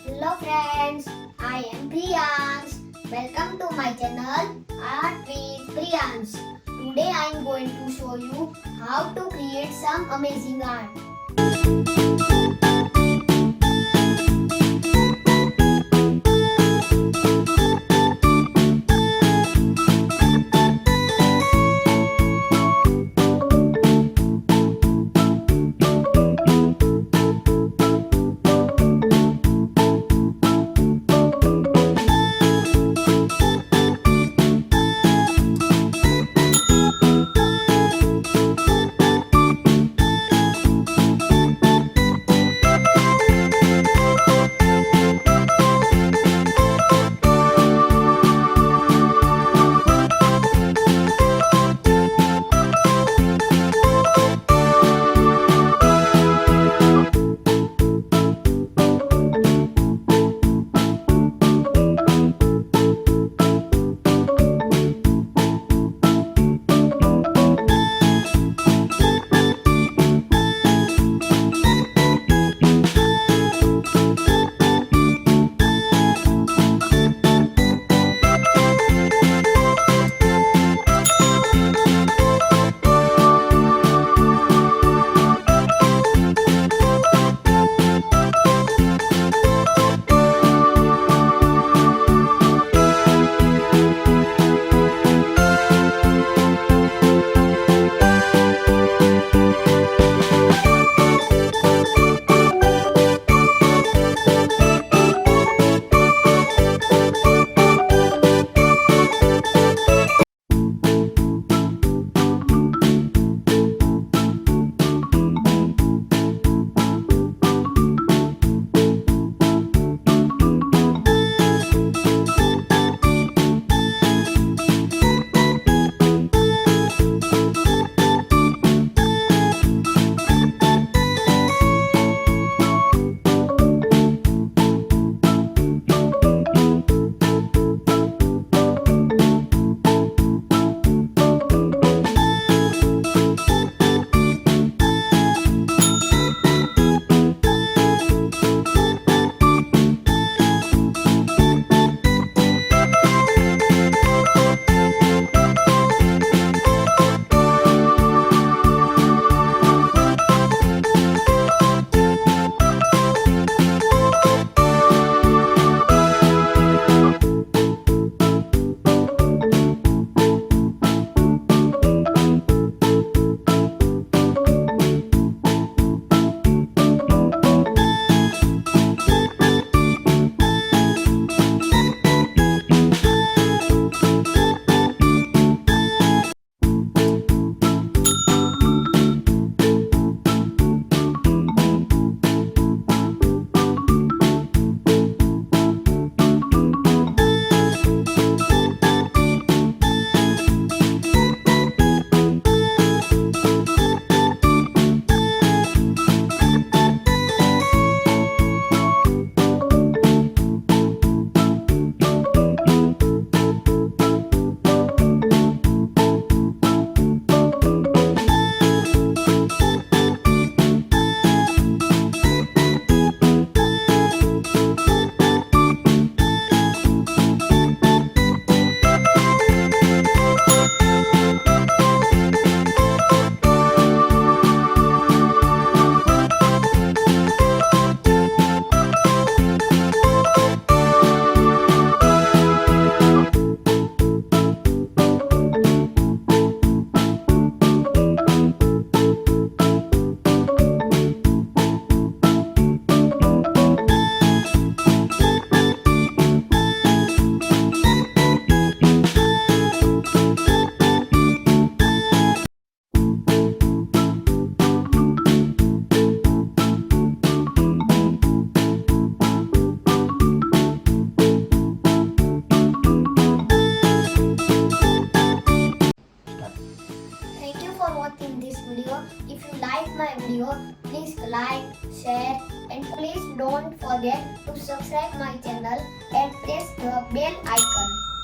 Hello friends, I am Priyansh. Welcome to my channel Art with Priyansh. Today I am going to show you how to create some amazing art. Thank you for watching this video. If you like my video, please like, share and please don't forget to subscribe my channel and press the bell icon.